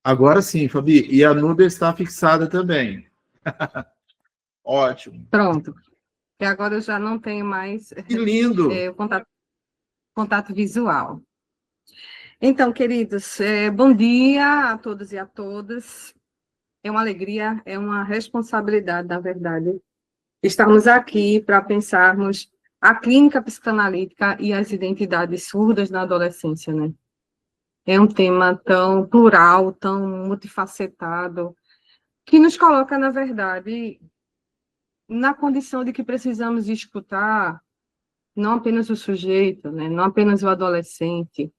Agora sim, Fabi. E a Núbia está fixada também. Ótimo. Pronto. E agora eu já não tenho mais Que lindo! o contato visual. Então, queridos, bom dia a todos e a todas. É uma alegria, é uma responsabilidade, na verdade, estarmos aqui para pensarmos a clínica psicanalítica e as identidades surdas na adolescência, né? É um tema tão plural, tão multifacetado, que nos coloca, na verdade, na condição de que precisamos escutar não apenas o sujeito, né? Não apenas o adolescente,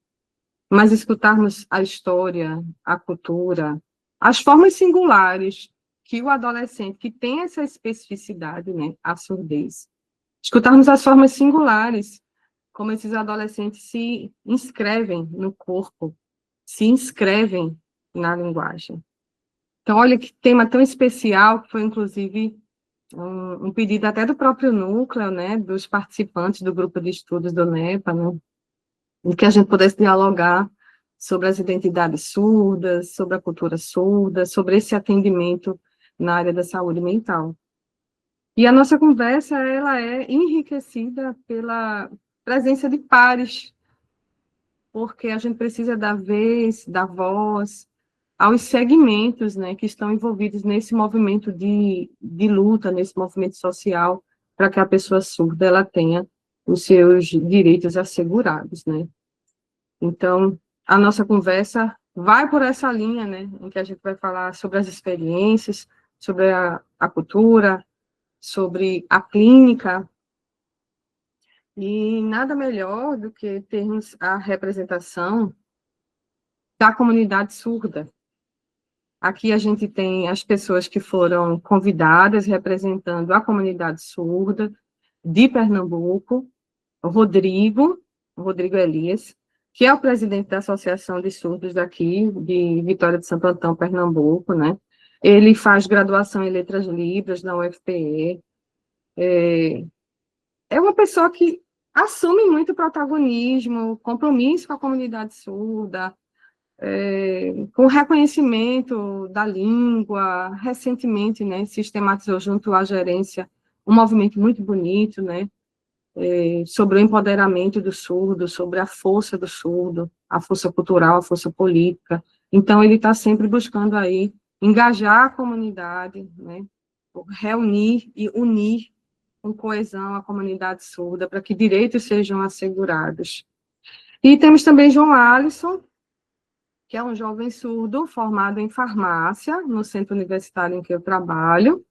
mas escutarmos a história, a cultura, as formas singulares que o adolescente, que tem essa especificidade, né, a surdez, escutarmos as formas singulares, como esses adolescentes se inscrevem no corpo, se inscrevem na linguagem. Então, olha que tema tão especial, que foi, inclusive, um pedido até do próprio núcleo, né, dos participantes do grupo de estudos do NEPA, né, em que a gente pudesse dialogar sobre as identidades surdas, sobre a cultura surda, sobre esse atendimento na área da saúde mental. E a nossa conversa, ela é enriquecida pela presença de pares, porque a gente precisa dar vez, dar voz aos segmentos, né, que estão envolvidos nesse movimento de luta, nesse movimento social, para que a pessoa surda ela tenha os seus direitos assegurados, né? Então, a nossa conversa vai por essa linha, né, em que a gente vai falar sobre as experiências, sobre a cultura, sobre a clínica, e nada melhor do que termos a representação da comunidade surda. Aqui a gente tem as pessoas que foram convidadas representando a comunidade surda de Pernambuco, o Rodrigo Elias, que é o presidente da Associação de Surdos daqui, de Vitória de Santo Antão, Pernambuco, né? Ele faz graduação em Letras Libras na UFPE. É uma pessoa que assume muito protagonismo, compromisso com a comunidade surda, com reconhecimento da língua. Recentemente, né, sistematizou junto à gerência um movimento muito bonito, né, sobre o empoderamento do surdo, sobre a força do surdo, a força cultural, a força política. Então, ele está sempre buscando aí engajar a comunidade, né, reunir e unir com coesão a comunidade surda, para que direitos sejam assegurados. E temos também João Alisson, que é um jovem surdo formado em farmácia, no centro universitário em que eu trabalho.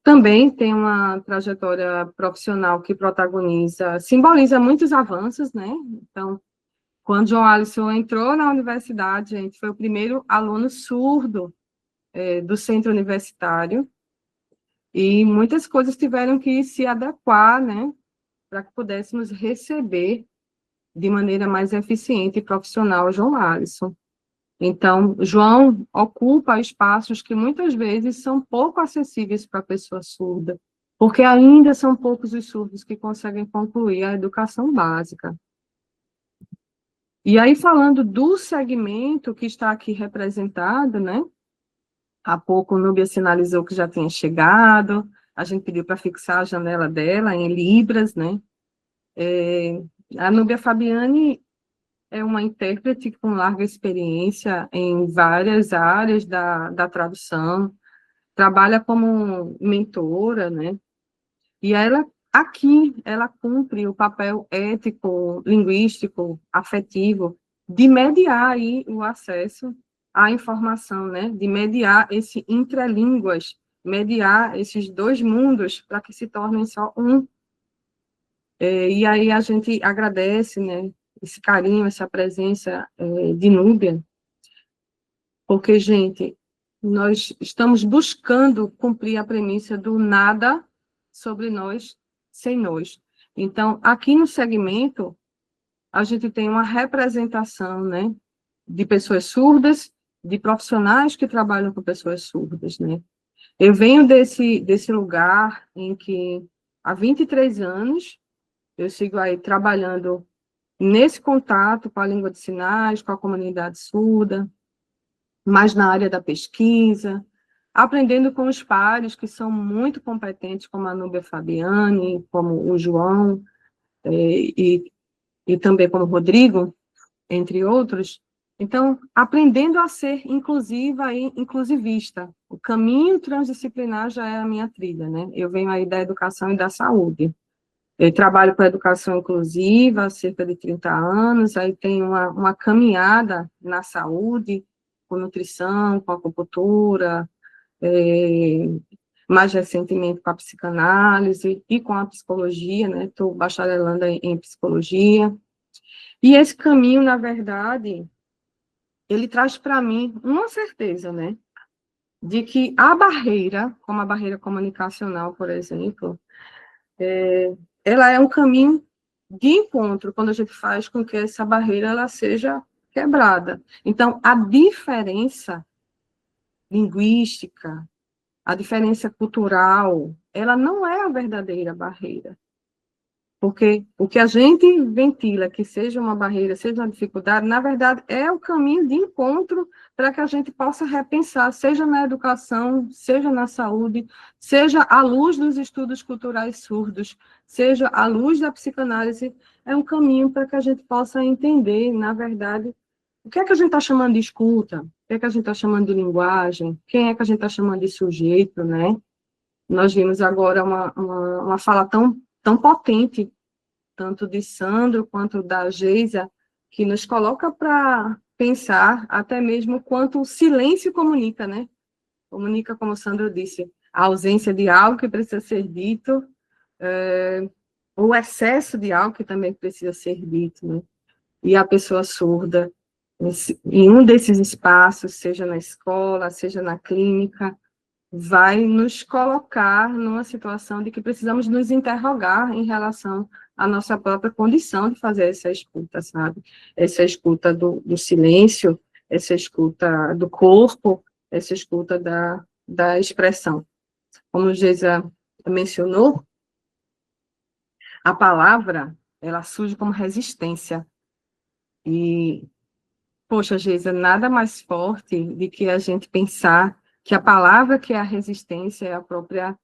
Também tem uma trajetória profissional que simboliza muitos avanços, né? Então, quando João Alisson entrou na universidade, a gente foi o primeiro aluno surdo do centro universitário, e muitas coisas tiveram que se adequar, né, para que pudéssemos receber de maneira mais eficiente e profissional João Alisson. Então, João ocupa espaços que muitas vezes são pouco acessíveis para a pessoa surda, porque ainda são poucos os surdos que conseguem concluir a educação básica. E aí, falando do segmento que está aqui representado, né? Há pouco o Núbia sinalizou que já tinha chegado, a gente pediu para fixar a janela dela em Libras, né? A Núbia Fabiani é uma intérprete com larga experiência em várias áreas da tradução, trabalha como mentora, né? E ela cumpre o papel ético, linguístico, afetivo, de mediar aí o acesso à informação, né? De mediar esse intralínguas, mediar esses dois mundos para que se tornem só um. E aí a gente agradece, né, esse carinho, essa presença de Núbia, porque, gente, nós estamos buscando cumprir a premissa do nada sobre nós, sem nós. Então, aqui no segmento, a gente tem uma representação, né, de pessoas surdas, de profissionais que trabalham com pessoas surdas, né. Eu venho desse lugar em que, há 23 anos, eu sigo aí trabalhando nesse contato com a língua de sinais, com a comunidade surda, mais na área da pesquisa, aprendendo com os pares que são muito competentes, como a Núbia Fabiani, como o João, e também como o Rodrigo, entre outros. Então, aprendendo a ser inclusiva e inclusivista. O caminho transdisciplinar já é a minha trilha, né? Eu venho aí da educação e da saúde. Eu trabalho com a educação inclusiva há cerca de 30 anos, aí tenho uma caminhada na saúde, com nutrição, com acupuntura, mais recentemente com a psicanálise e com a psicologia, né? Estou bacharelando em psicologia. E esse caminho, na verdade, ele traz para mim uma certeza, né? De que a barreira, como a barreira comunicacional, por exemplo, ela é um caminho de encontro, quando a gente faz com que essa barreira ela seja quebrada. Então, a diferença linguística, a diferença cultural, ela não é a verdadeira barreira. Porque o que a gente ventila que seja uma barreira, seja uma dificuldade, na verdade, é o caminho de encontro para que a gente possa repensar, seja na educação, seja na saúde, seja à luz dos estudos culturais surdos, seja à luz da psicanálise, é um caminho para que a gente possa entender, na verdade, o que é que a gente está chamando de escuta, o que é que a gente está chamando de linguagem, quem é que a gente está chamando de sujeito, né? Nós vimos agora uma fala tão potente, tanto de Sandro quanto da Geisa, que nos coloca para pensar até mesmo quanto o silêncio comunica, né? Comunica, como o Sandro disse, a ausência de algo que precisa ser dito, o excesso de algo que também precisa ser dito, né? E a pessoa surda, em um desses espaços, seja na escola, seja na clínica, vai nos colocar numa situação de que precisamos nos interrogar em relação à nossa própria condição de fazer essa escuta, sabe? Essa escuta do silêncio, essa escuta do corpo, essa escuta da expressão. Como o Geisa mencionou, a palavra, ela surge como resistência. E, poxa, Geisa, nada mais forte do que a gente pensar que a palavra que é a resistência é a própria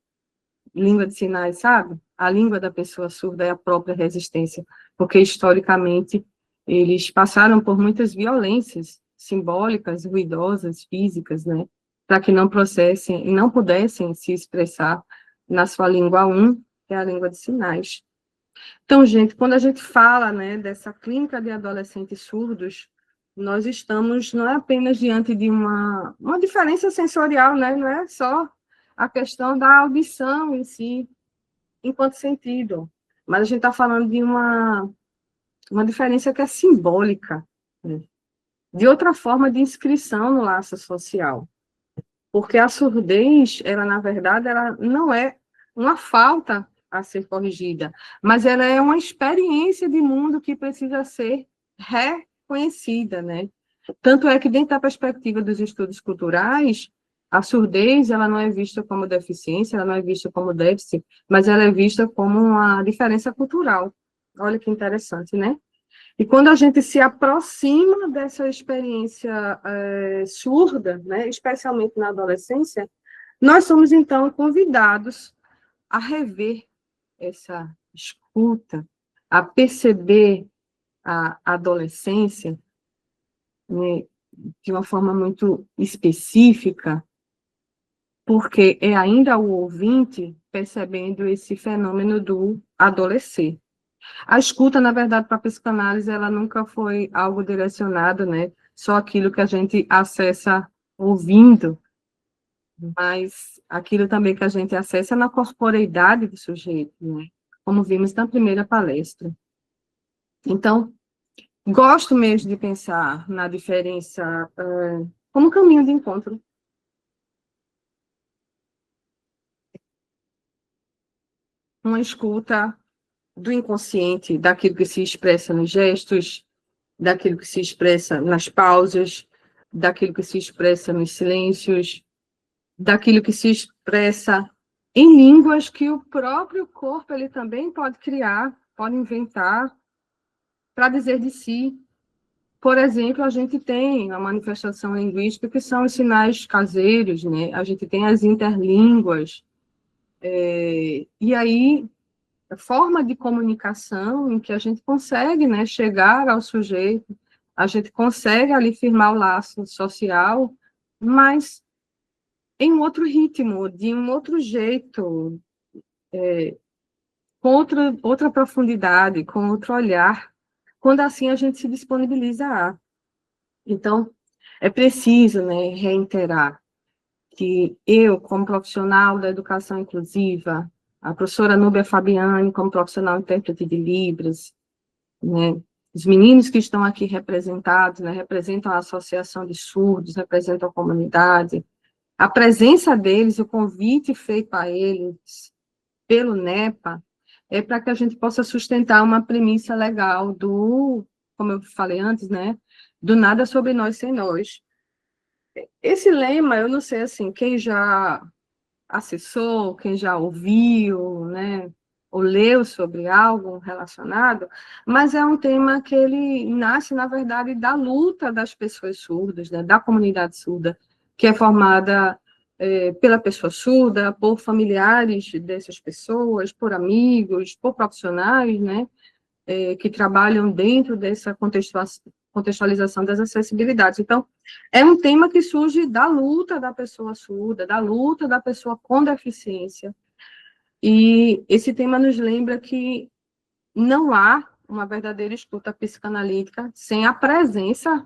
língua de sinais, sabe? A língua da pessoa surda é a própria resistência, porque historicamente eles passaram por muitas violências simbólicas, ruidosas, físicas, né? Para que não processem e não pudessem se expressar na sua língua que é a língua de sinais. Então, gente, quando a gente fala, né, dessa clínica de adolescentes surdos, nós estamos não é apenas diante de uma diferença sensorial, né? Não é só a questão da audição em si, enquanto sentido, mas a gente está falando de uma diferença que é simbólica, né? De outra forma de inscrição no laço social, porque a surdez, ela, na verdade, ela não é uma falta a ser corrigida, mas ela é uma experiência de mundo que precisa ser reconhecida, né? Tanto é que, dentro da perspectiva dos estudos culturais, a surdez ela não é vista como deficiência, ela não é vista como déficit, mas ela é vista como uma diferença cultural. Olha que interessante, né? E quando a gente se aproxima dessa experiência surda, né, especialmente na adolescência, nós somos, então, convidados a rever essa escuta, a perceber a adolescência, né, de uma forma muito específica, porque é ainda o ouvinte percebendo esse fenômeno do adolescer. A escuta, na verdade, para a psicanálise, ela nunca foi algo direcionado, né? Só aquilo que a gente acessa ouvindo, mas aquilo também que a gente acessa na corporeidade do sujeito, né? Como vimos na primeira palestra. Então, gosto mesmo de pensar na diferença como caminho de encontro. Uma escuta do inconsciente, daquilo que se expressa nos gestos, daquilo que se expressa nas pausas, daquilo que se expressa nos silêncios, daquilo que se expressa em línguas que o próprio corpo ele também pode criar, pode inventar para dizer de si. por exemplo, a gente tem a manifestação linguística, que são os sinais caseiros, né? A gente tem as interlínguas, e aí, a forma de comunicação em que a gente consegue, né, chegar ao sujeito, a gente consegue ali firmar o laço social, mas em um outro ritmo, de um outro jeito, com outra profundidade, com outro olhar, quando assim a gente se disponibiliza a. Então, é preciso, né, reiterar que eu, como profissional da educação inclusiva, a professora Núbia Fabiani, como profissional intérprete de Libras, né, os meninos que estão aqui representados, né, representam a Associação de Surdos, representam a comunidade, a presença deles, o convite feito a eles pelo NEPA, é para que a gente possa sustentar uma premissa legal do, como eu falei antes, né, do nada sobre nós sem nós. Esse lema, eu não sei, assim, quem já acessou, quem já ouviu, né, ou leu sobre algo relacionado, mas é um tema que ele nasce, na verdade, da luta das pessoas surdas, né, da comunidade surda, que é formada pela pessoa surda, por familiares dessas pessoas, por amigos, por profissionais, né, que trabalham dentro dessa contextualização das acessibilidades. Então, é um tema que surge da luta da pessoa surda, da luta da pessoa com deficiência, e esse tema nos lembra que não há uma verdadeira escuta psicanalítica sem a presença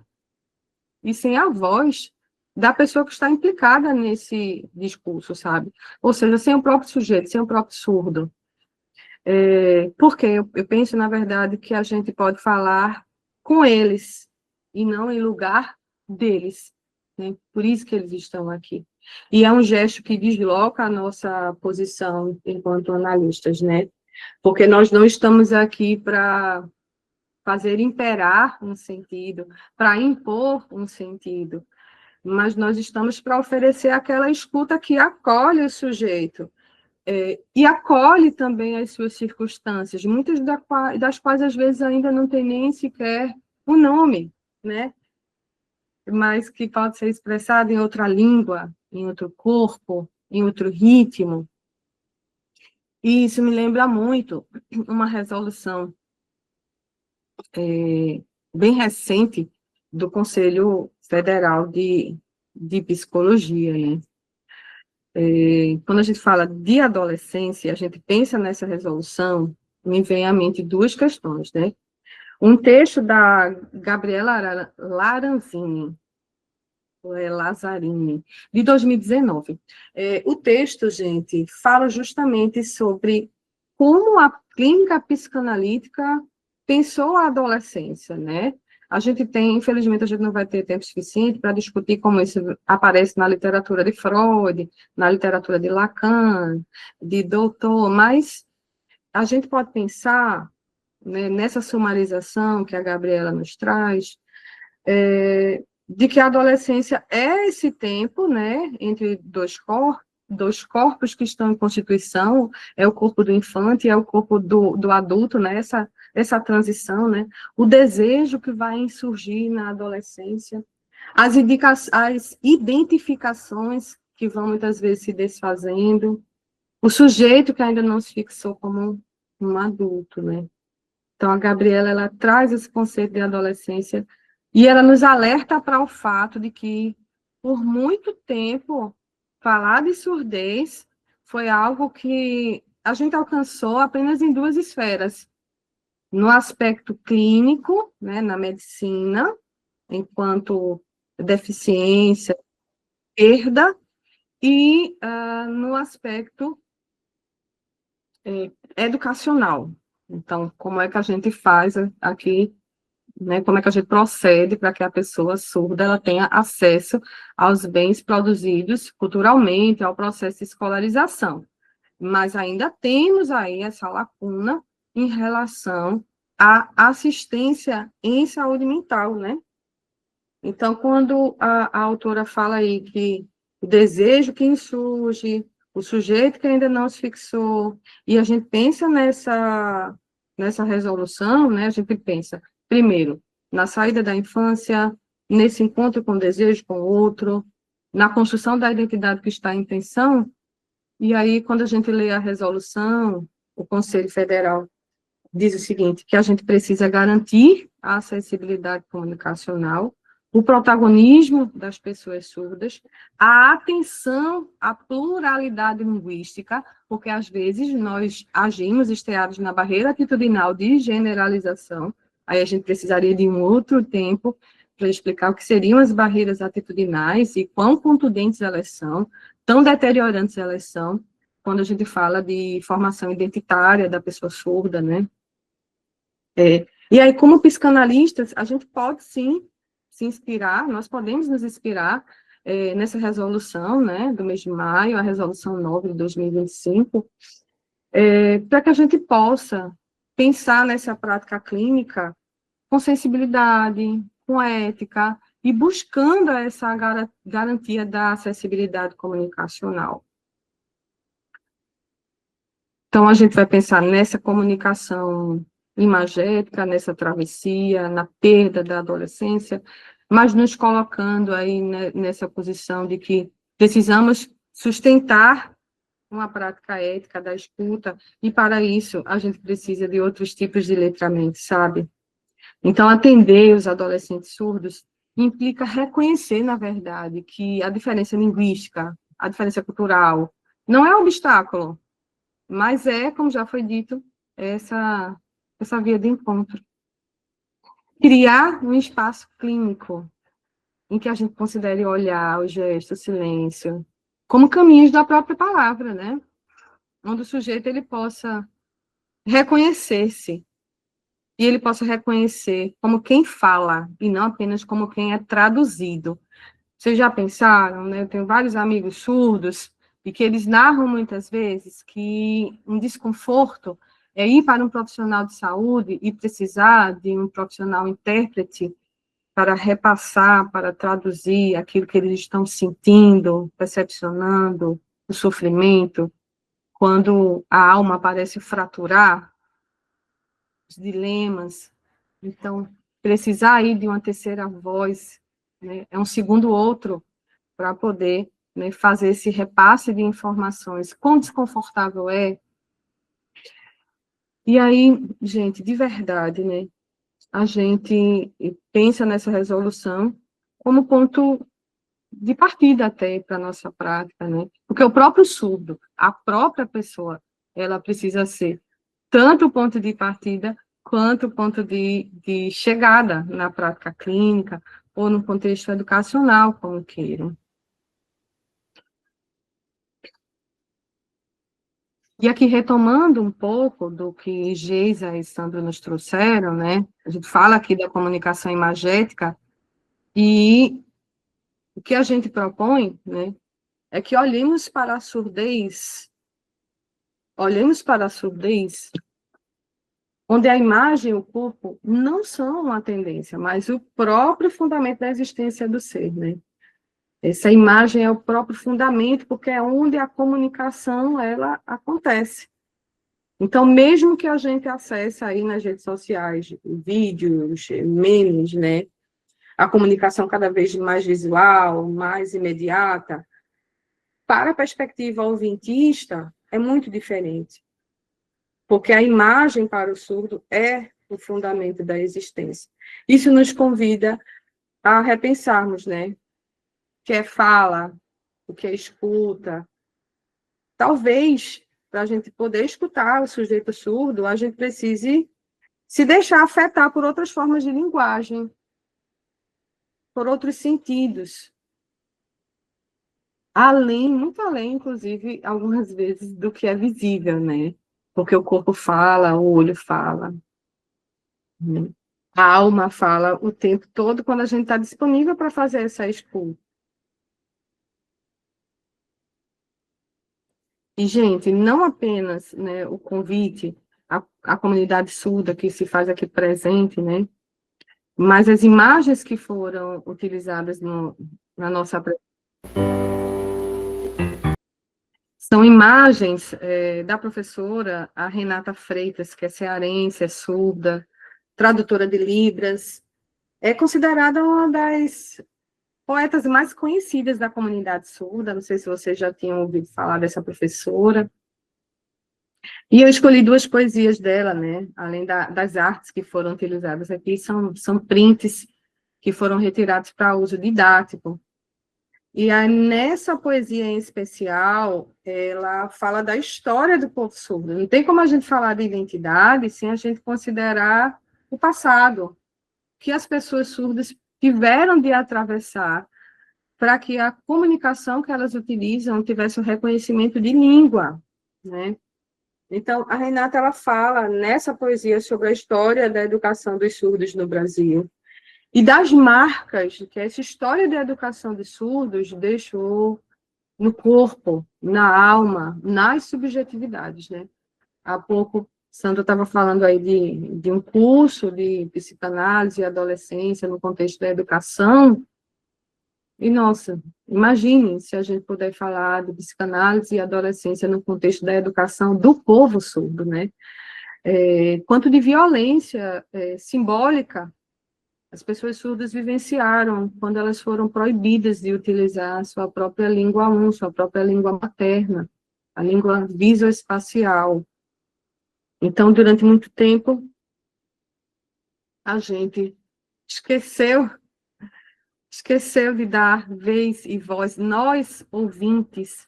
e sem a voz da pessoa que está implicada nesse discurso, sabe? Ou seja, sem o próprio sujeito, sem o próprio surdo. Porque eu penso, na verdade, que a gente pode falar com eles e não em lugar deles, né? Por isso que eles estão aqui. E é um gesto que desloca a nossa posição enquanto analistas, né? Porque nós não estamos aqui para fazer imperar um sentido, para impor um sentido, mas nós estamos para oferecer aquela escuta que acolhe o sujeito, e acolhe também as suas circunstâncias, muitas das quais, às vezes, ainda não tem nem sequer o nome, né? Mas que pode ser expressado em outra língua, em outro corpo, em outro ritmo. E isso me lembra muito uma resolução bem recente do Conselho Federal de Psicologia, né? Quando a gente fala de adolescência, a gente pensa nessa resolução, me vem à mente duas questões, né? Um texto da Gabriela Laranzini, Lazzarini, de 2019. O texto, gente, fala justamente sobre como a clínica psicanalítica pensou a adolescência, né? A gente tem, infelizmente, a gente não vai ter tempo suficiente para discutir como isso aparece na literatura de Freud, na literatura de Lacan, de Doutor, mas a gente pode pensar, né, nessa sumarização que a Gabriela nos traz, de que a adolescência é esse tempo, né, entre dois corpos que estão em constituição, é o corpo do infante e é o corpo do adulto, né, essa transição, né, o desejo que vai surgir na adolescência, as identificações que vão muitas vezes se desfazendo, o sujeito que ainda não se fixou como um adulto, né. Então, a Gabriela, ela traz esse conceito de adolescência e ela nos alerta para o fato de que, por muito tempo, falar de surdez foi algo que a gente alcançou apenas em duas esferas. No aspecto clínico, né, na medicina, enquanto deficiência, perda, e no aspecto educacional. Então, como é que a gente faz aqui, né, como é que a gente procede para que a pessoa surda ela tenha acesso aos bens produzidos culturalmente, ao processo de escolarização. Mas ainda temos aí essa lacuna em relação à assistência em saúde mental, né? Então, quando a autora fala aí que o desejo que insurge, o sujeito que ainda não se fixou, e a gente pensa nessa resolução, né? A gente pensa, primeiro, na saída da infância, nesse encontro com o desejo com o outro, na construção da identidade que está em tensão. E aí, quando a gente lê a resolução, o Conselho Federal diz o seguinte, que a gente precisa garantir a acessibilidade comunicacional, o protagonismo das pessoas surdas, a atenção à pluralidade linguística, porque às vezes nós agimos esteados na barreira atitudinal de generalização, aí a gente precisaria de um outro tempo para explicar o que seriam as barreiras atitudinais e quão contundentes elas são, tão deteriorantes elas são, quando a gente fala de formação identitária da pessoa surda, né? E aí, como psicanalistas, a gente pode, sim, se inspirar, nós podemos nos inspirar nessa resolução, né, do mês de maio, a resolução 9 de 2025, para que a gente possa pensar nessa prática clínica com sensibilidade, com ética, e buscando essa garantia da acessibilidade comunicacional. Então, a gente vai pensar nessa comunicação imagética, nessa travessia, na perda da adolescência, mas nos colocando aí nessa posição de que precisamos sustentar uma prática ética da escuta, e para isso a gente precisa de outros tipos de letramento, sabe? Então, atender os adolescentes surdos implica reconhecer, na verdade, que a diferença linguística, a diferença cultural, não é um obstáculo, mas como já foi dito, essa via de encontro. Criar um espaço clínico em que a gente considere olhar, o gesto, o silêncio, como caminhos da própria palavra, né? Onde o sujeito ele possa reconhecer-se, e ele possa reconhecer como quem fala, e não apenas como quem é traduzido. Vocês já pensaram, né? Eu tenho vários amigos surdos, e que eles narram muitas vezes que um desconforto é ir para um profissional de saúde e precisar de um profissional intérprete para repassar, para traduzir aquilo que eles estão sentindo, percepcionando, o sofrimento, quando a alma parece fraturar, os dilemas. Então, precisar aí de uma terceira voz, né, é um segundo outro para poder, né, fazer esse repasse de informações. Quão desconfortável é. E aí, gente, de verdade, né, a gente pensa nessa resolução como ponto de partida até para a nossa prática, né? Porque o próprio surdo, a própria pessoa, ela precisa ser tanto o ponto de partida quanto o ponto de chegada na prática clínica ou no contexto educacional, como queiram. E aqui, retomando um pouco do que Geisa e Sandro nos trouxeram, né? A gente fala aqui da comunicação imagética, e o que a gente propõe, né, é que olhemos para a surdez, onde a imagem e o corpo não são uma tendência, mas o próprio fundamento da existência do ser, né? Essa imagem é o próprio fundamento, porque é onde a comunicação, ela acontece. Então, mesmo que a gente acesse aí nas redes sociais, vídeos, memes, né? A comunicação cada vez mais visual, mais imediata, para a perspectiva ouvintista, é muito diferente. Porque a imagem para o surdo é o fundamento da existência. Isso nos convida a repensarmos, né? O que é fala, o que é escuta. Talvez, para a gente poder escutar o sujeito surdo, a gente precise se deixar afetar por outras formas de linguagem, por outros sentidos. Além, muito além, inclusive, algumas vezes, do que é visível, né? Porque o corpo fala, o olho fala, né? A alma fala o tempo todo quando a gente está disponível para fazer essa escuta. E, gente, não apenas, né, o convite à comunidade surda que se faz aqui presente, né? Mas as imagens que foram utilizadas na nossa apresentação são imagens da professora, a Renata Freitas, que é cearense, é surda, tradutora de Libras, É considerada uma das poetas mais conhecidas da comunidade surda, não sei se vocês já tinham ouvido falar dessa professora. E eu escolhi duas poesias dela, né? Além das artes que foram utilizadas aqui, são prints que foram retirados para uso didático. E aí, nessa poesia em especial, ela fala da história do povo surdo. Não tem como a gente falar de identidade sem a gente considerar o passado, que as pessoas surdas tiveram de atravessar para que a comunicação que elas utilizam tivesse um reconhecimento de língua, né? Então, a Renata, ela fala nessa poesia sobre a história da educação dos surdos no Brasil e das marcas que essa história da educação dos surdos deixou no corpo, na alma, nas subjetividades, né? Há pouco, Sandra estava falando aí de um curso de psicanálise e adolescência no contexto da educação, e, nossa, imagine se a gente puder falar de psicanálise e adolescência no contexto da educação do povo surdo, né? Quanto de violência simbólica as pessoas surdas vivenciaram quando elas foram proibidas de utilizar sua própria língua sua própria língua materna, a língua visoespacial. Então, durante muito tempo, a gente esqueceu de dar vez e voz. Nós, ouvintes,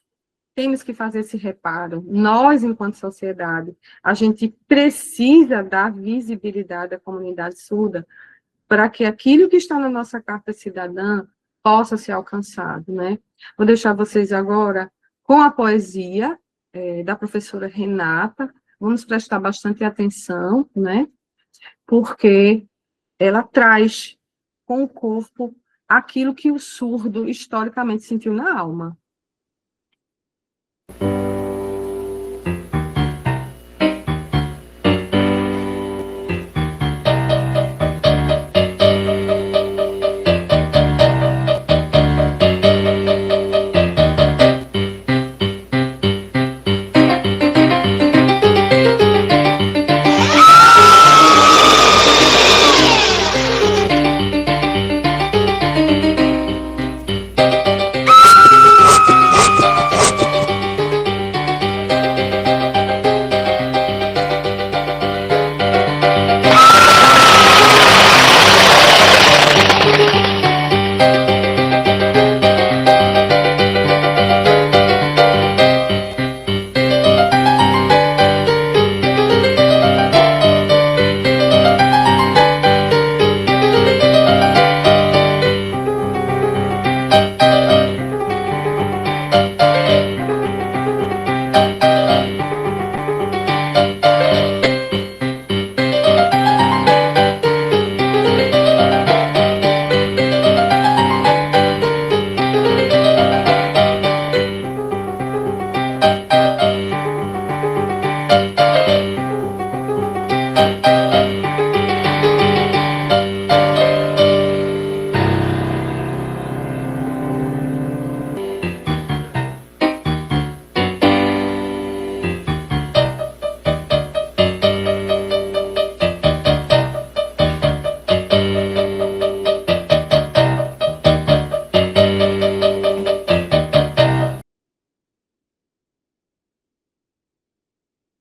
temos que fazer esse reparo. Nós, enquanto sociedade, a gente precisa dar visibilidade à comunidade surda para que aquilo que está na nossa Carta Cidadã possa ser alcançado, né? Vou deixar vocês agora com a poesia da professora Renata. Vamos prestar bastante atenção, né? Porque ela traz com o corpo aquilo que o surdo historicamente sentiu na alma.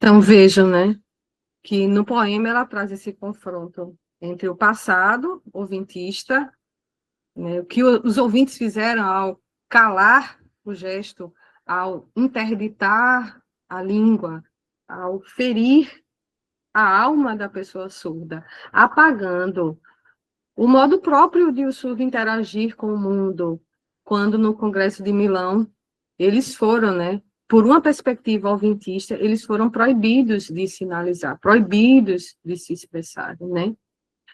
Então, vejam, né, que no poema ela traz esse confronto entre o passado ouvintista, né, o que os ouvintes fizeram ao calar o gesto, ao interditar a língua, ao ferir a alma da pessoa surda, apagando o modo próprio de o surdo interagir com o mundo, quando no Congresso de Milão eles foram, né, por uma perspectiva ouvintista, eles foram proibidos de sinalizar, proibidos de se expressar, né?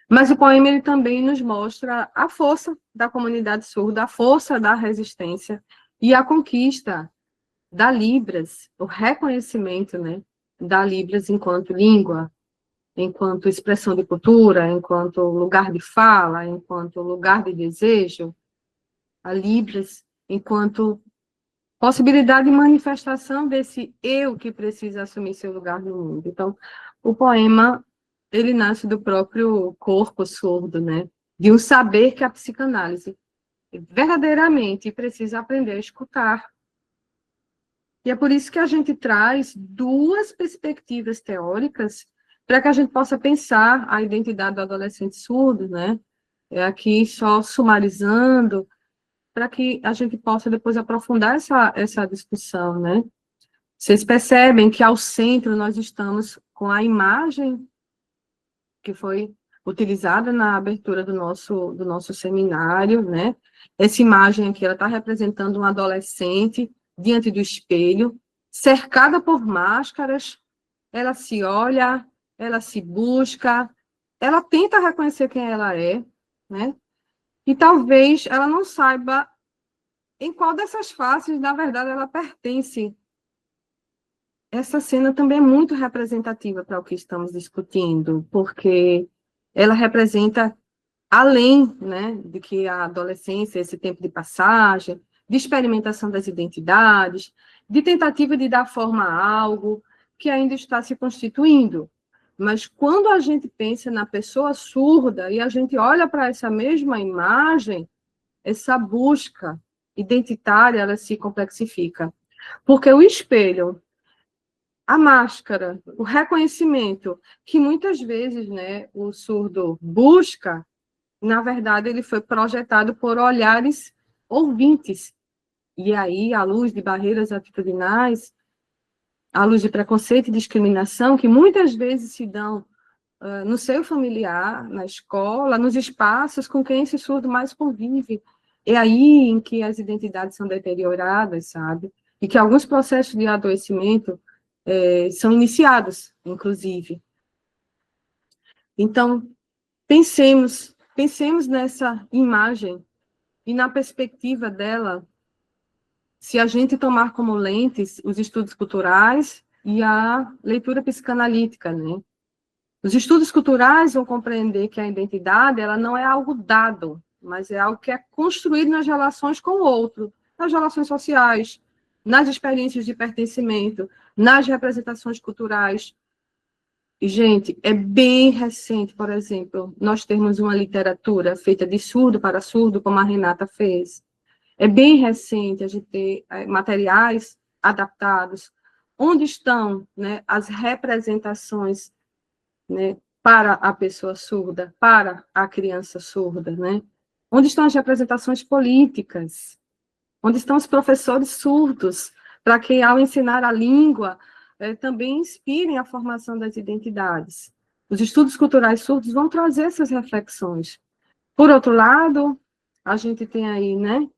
Mas o poema ele também nos mostra a força da comunidade surda, a força da resistência e a conquista da Libras, o reconhecimento, né, da Libras enquanto língua, enquanto expressão de cultura, enquanto lugar de fala, enquanto lugar de desejo, a Libras enquanto possibilidade de manifestação desse eu que precisa assumir seu lugar no mundo. Então, o poema, ele nasce do próprio corpo surdo, né? de um saber que a psicanálise verdadeiramente precisa aprender a escutar. E é por isso que a gente traz duas perspectivas teóricas para que a gente possa pensar a identidade do adolescente surdo, né? Aqui só sumarizando, para que a gente possa depois aprofundar essa discussão, né? Vocês percebem que ao centro nós estamos com a imagem que foi utilizada na abertura do nosso seminário, né? Essa imagem aqui, ela está representando um adolescente diante do espelho, cercada por máscaras, ela se olha, ela se busca, ela tenta reconhecer quem ela é, né? E talvez ela não saiba em qual dessas faces, na verdade, ela pertence. Essa cena também é muito representativa para o que estamos discutindo, porque ela representa, além, né, de que a adolescência, esse tempo de passagem, de experimentação das identidades, de tentativa de dar forma a algo que ainda está se constituindo. Mas quando a gente pensa na pessoa surda e a gente olha para essa mesma imagem, essa busca identitária, ela se complexifica. Porque o espelho, a máscara, o reconhecimento, que muitas vezes, né, o surdo busca, na verdade, ele foi projetado por olhares ouvintes. E aí, à luz de barreiras atitudinais, à luz de preconceito e discriminação, que muitas vezes se dão no seio familiar, na escola, nos espaços com quem esse surdo mais convive. É aí em que as identidades são deterioradas, sabe? E que alguns processos de adoecimento são iniciados, inclusive. Então, pensemos nessa imagem e na perspectiva dela, se a gente tomar como lentes os estudos culturais e a leitura psicanalítica, né? Os estudos culturais vão compreender que a identidade, ela não é algo dado, mas é algo que é construído nas relações com o outro, nas relações sociais, nas experiências de pertencimento, nas representações culturais. E, gente, é bem recente, por exemplo, nós termos uma literatura feita de surdo para surdo, como a Renata fez. É bem recente a gente ter materiais adaptados. Onde estão, né, as representações, né, para a pessoa surda, para a criança surda, né? Onde estão as representações políticas? Onde estão os professores surdos, para que, ao ensinar a língua, também inspirem a formação das identidades? Os estudos culturais surdos vão trazer essas reflexões. Por outro lado, a gente tem aí, né,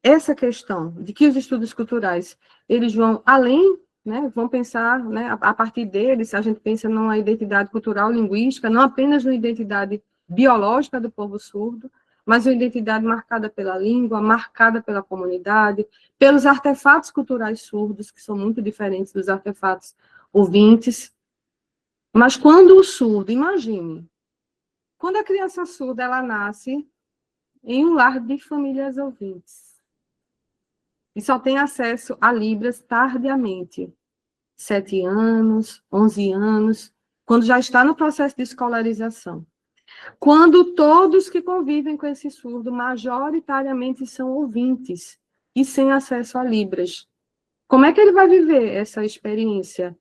essa questão de que os estudos culturais, eles vão além, né, vão pensar, né, a partir deles, a gente pensa numa identidade cultural linguística, não apenas numa identidade biológica do povo surdo, mas uma identidade marcada pela língua, marcada pela comunidade, pelos artefatos culturais surdos, que são muito diferentes dos artefatos ouvintes. Mas quando o surdo, imagine, quando a criança surda, ela nasce em um lar de famílias ouvintes, e só tem acesso a Libras tardiamente, 7 anos, 11 anos, quando já está no processo de escolarização. Quando todos que convivem com esse surdo, majoritariamente são ouvintes e sem acesso a Libras. Como é que ele vai viver essa experiência?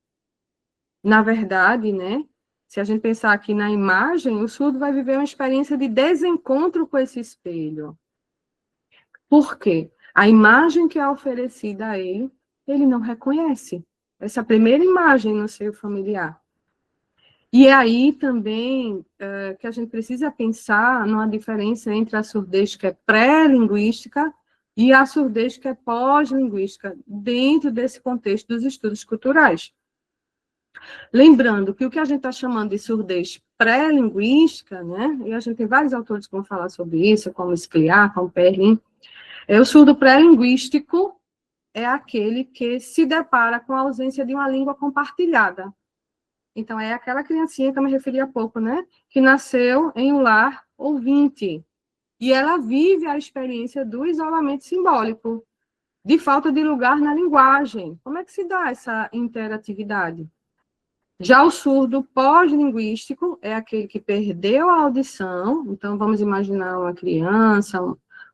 Na verdade, né, se a gente pensar aqui na imagem, o surdo vai viver uma experiência de desencontro com esse espelho. Por quê? A imagem que é oferecida a ele, ele não reconhece. Essa primeira imagem no seio familiar. E é aí também que a gente precisa pensar numa diferença entre a surdez que é pré-linguística e a surdez que é pós-linguística, dentro desse contexto dos estudos culturais. Lembrando que o que a gente está chamando de surdez pré-linguística, né, e a gente tem vários autores que vão falar sobre isso, como Scliar, como Perrin, o surdo pré-linguístico é aquele que se depara com a ausência de uma língua compartilhada. Então, é aquela criancinha que eu me referi há pouco, né? Que nasceu em um lar ouvinte. E ela vive a experiência do isolamento simbólico, de falta de lugar na linguagem. Como é que se dá essa interatividade? Já o surdo pós-linguístico é aquele que perdeu a audição, então vamos imaginar uma criança,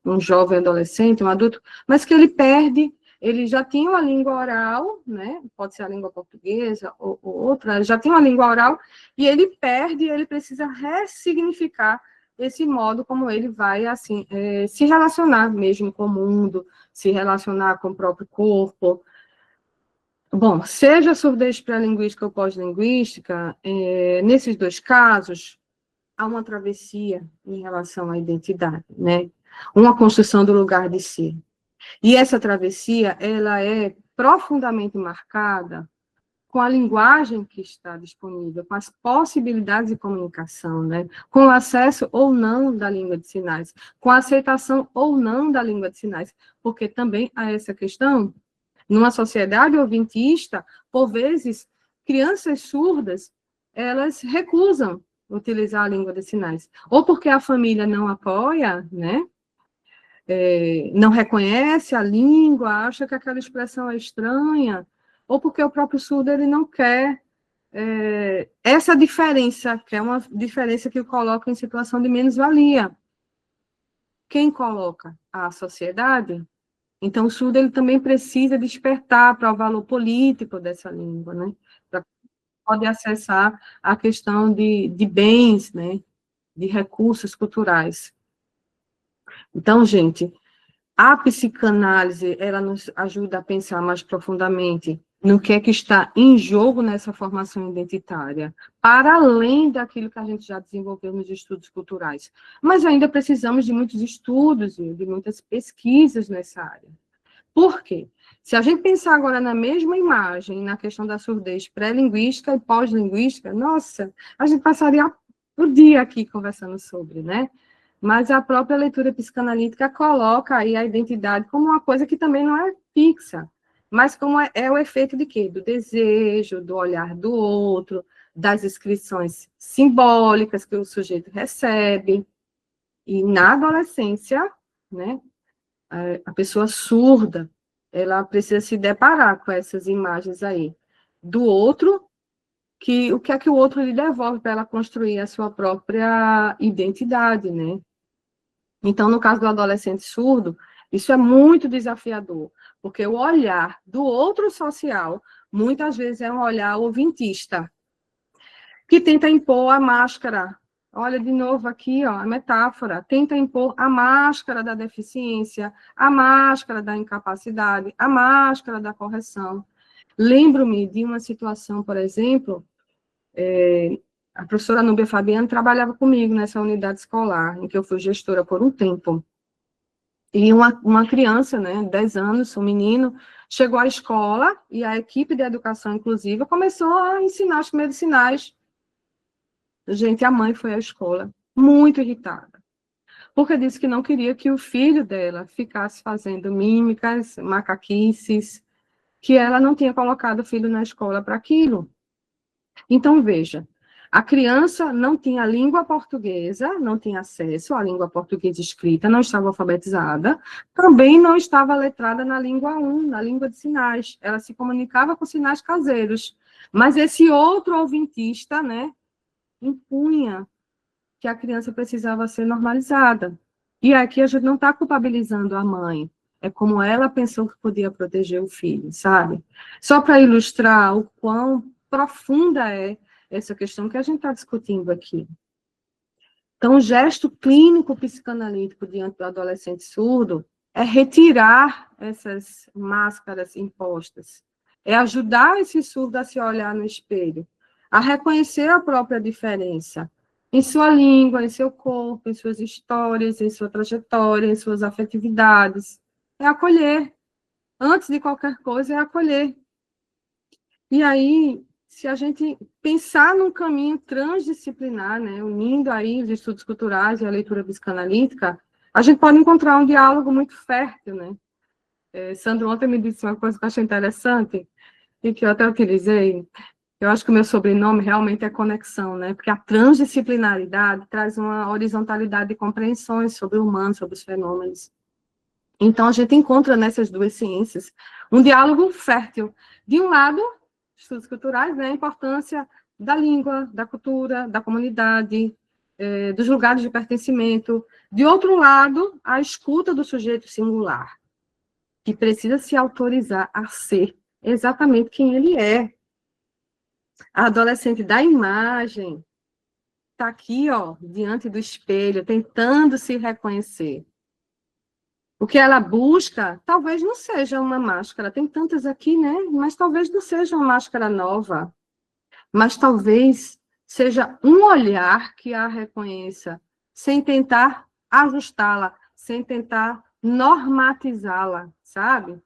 um jovem adolescente, um adulto, mas que ele perde, ele já tinha uma língua oral, né? Pode ser a língua portuguesa ou outra, já tem uma língua oral, e ele perde, ele precisa ressignificar esse modo como ele vai, assim, se relacionar mesmo com o mundo, se relacionar com o próprio corpo. Bom, seja surdez pré-linguística ou pós-linguística, nesses dois casos, há uma travessia em relação à identidade, né? Uma construção do lugar de si. E essa travessia, ela é profundamente marcada com a linguagem que está disponível, com as possibilidades de comunicação, né? Com o acesso ou não da língua de sinais, com a aceitação ou não da língua de sinais, porque também há essa questão. Numa sociedade ouvintista, por vezes, crianças surdas, elas recusam utilizar a língua de sinais, ou porque a família não apoia, né? Não reconhece a língua, acha que aquela expressão é estranha, ou porque o próprio surdo ele não quer essa diferença, que é uma diferença que o coloca em situação de menos-valia. Quem coloca? A sociedade. Então, o surdo ele também precisa despertar para o valor político dessa língua, né? Para poder acessar a questão de bens, né? De recursos culturais. Então, gente, a psicanálise, ela nos ajuda a pensar mais profundamente no que é que está em jogo nessa formação identitária, para além daquilo que a gente já desenvolveu nos estudos culturais. Mas ainda precisamos de muitos estudos e de muitas pesquisas nessa área. Por quê? Se a gente pensar agora na mesma imagem, na questão da surdez pré-linguística e pós-linguística, nossa, a gente passaria o dia aqui conversando sobre, né? Mas a própria leitura psicanalítica coloca aí a identidade como uma coisa que também não é fixa, mas como é o efeito de quê? Do desejo, do olhar do outro, das inscrições simbólicas que o sujeito recebe. E na adolescência, né, a pessoa surda, ela precisa se deparar com essas imagens aí do outro, que o que é que o outro lhe devolve para ela construir a sua própria identidade, né? Então, no caso do adolescente surdo, isso é muito desafiador, porque o olhar do outro social, muitas vezes é um olhar ouvintista, que tenta impor a máscara. Olha de novo aqui, ó, a metáfora. Tenta impor a máscara da deficiência, a máscara da incapacidade, a máscara da correção. Lembro-me de uma situação, por exemplo, a professora Núbia Fabiano trabalhava comigo nessa unidade escolar, em que eu fui gestora por um tempo. E uma criança, né, 10 anos, um menino, chegou à escola e a equipe de educação inclusiva começou a ensinar os primeiros sinais. Gente, a mãe foi à escola muito irritada, porque disse que não queria que o filho dela ficasse fazendo mímicas, macaquices, que ela não tinha colocado o filho na escola para aquilo. Então, veja, a criança não tinha língua portuguesa, não tinha acesso à língua portuguesa escrita, não estava alfabetizada, também não estava letrada na língua 1, na língua de sinais. Ela se comunicava com sinais caseiros. Mas esse outro ouvintista, né, impunha que a criança precisava ser normalizada. E aqui a gente não está culpabilizando a mãe, é como ela pensou que podia proteger o filho, sabe? Só para ilustrar o quão profunda é essa questão que a gente está discutindo aqui. Então, o gesto clínico psicanalítico diante do adolescente surdo é retirar essas máscaras impostas, é ajudar esse surdo a se olhar no espelho, a reconhecer a própria diferença em sua língua, em seu corpo, em suas histórias, em sua trajetória, em suas afetividades. É acolher. Antes de qualquer coisa, é acolher. E aí, se a gente pensar num caminho transdisciplinar, né, unindo aí os estudos culturais e a leitura psicanalítica, a gente pode encontrar um diálogo muito fértil, né? Sandro ontem me disse uma coisa que eu achei interessante, e que eu até utilizei. Eu acho que o meu sobrenome realmente é conexão, né? Porque a transdisciplinaridade traz uma horizontalidade de compreensões sobre o humano, sobre os fenômenos. Então, a gente encontra nessas duas ciências um diálogo fértil. De um lado, estudos culturais, né, a importância da língua, da cultura, da comunidade, dos lugares de pertencimento. De outro lado, a escuta do sujeito singular, que precisa se autorizar a ser exatamente quem ele é. A adolescente da imagem está aqui, ó, diante do espelho, tentando se reconhecer. O que ela busca, talvez não seja uma máscara, tem tantas aqui, né? Mas talvez não seja uma máscara nova, mas talvez seja um olhar que a reconheça, sem tentar ajustá-la, sem tentar normatizá-la, sabe?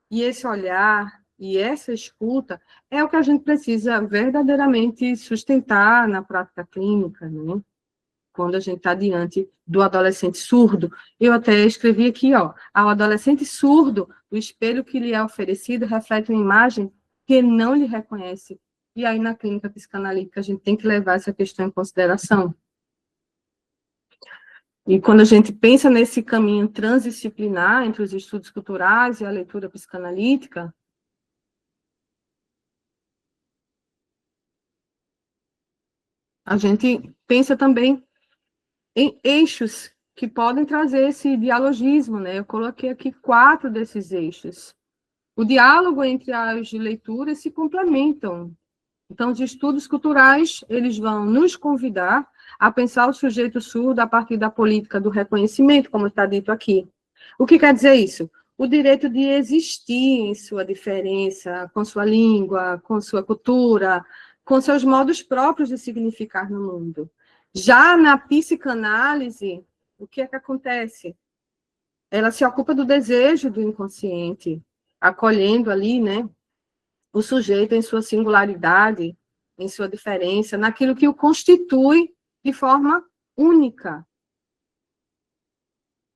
E esse olhar e essa escuta é o que a gente precisa verdadeiramente sustentar na prática clínica, né? Quando a gente está diante do adolescente surdo. Eu até escrevi aqui, ó, ao adolescente surdo, o espelho que lhe é oferecido reflete uma imagem que não lhe reconhece. E aí, na clínica psicanalítica, a gente tem que levar essa questão em consideração. E quando a gente pensa nesse caminho transdisciplinar entre os estudos culturais e a leitura psicanalítica, a gente pensa também em eixos que podem trazer esse dialogismo, né? Eu coloquei aqui 4 desses eixos. O diálogo entre as leituras se complementam. Então, os estudos culturais, eles vão nos convidar a pensar o sujeito surdo a partir da política do reconhecimento, como está dito aqui. O que quer dizer isso? O direito de existir em sua diferença, com sua língua, com sua cultura, com seus modos próprios de significar no mundo. Já na psicanálise, o que é que acontece? Ela se ocupa do desejo do inconsciente, acolhendo ali, né, o sujeito em sua singularidade, em sua diferença, naquilo que o constitui de forma única.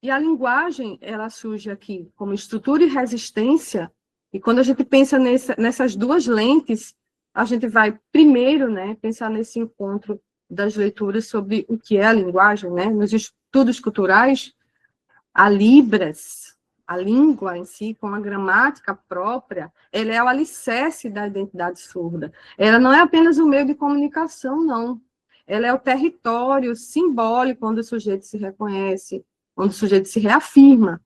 E a linguagem, ela surge aqui como estrutura e resistência, e quando a gente pensa nessas duas lentes, a gente vai primeiro, né, pensar nesse encontro das leituras sobre o que é a linguagem, né, nos estudos culturais, a Libras, a língua em si, com a gramática própria, ela é o alicerce da identidade surda. Ela não é apenas um meio de comunicação, não. Ela é o território simbólico onde o sujeito se reconhece, onde o sujeito se reafirma,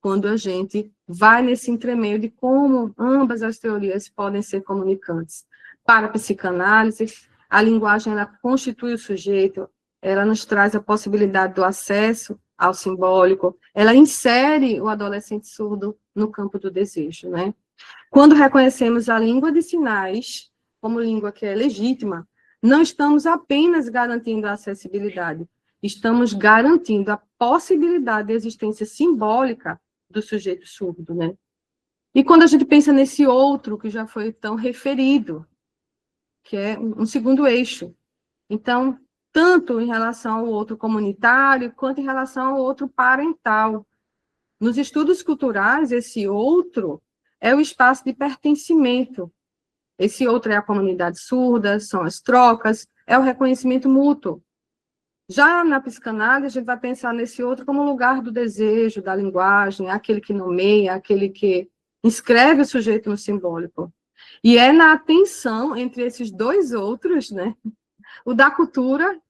quando a gente vai nesse entremeio de como ambas as teorias podem ser comunicantes. Para a psicanálise, a linguagem ela constitui o sujeito, ela nos traz a possibilidade do acesso ao simbólico, ela insere o adolescente surdo no campo do desejo, né? Quando reconhecemos a língua de sinais como língua que é legítima, não estamos apenas garantindo a acessibilidade, estamos garantindo a possibilidade de existência simbólica do sujeito surdo, né? E quando a gente pensa nesse outro que já foi tão referido, que é um segundo eixo, então, tanto em relação ao outro comunitário, quanto em relação ao outro parental. Nos estudos culturais, esse outro é o espaço de pertencimento. Esse outro é a comunidade surda, são as trocas, é o reconhecimento mútuo. Já na psicanálise, a gente vai pensar nesse outro como lugar do desejo, da linguagem, aquele que nomeia, aquele que inscreve o sujeito no simbólico. E é na atenção entre esses dois outros, né, o da cultura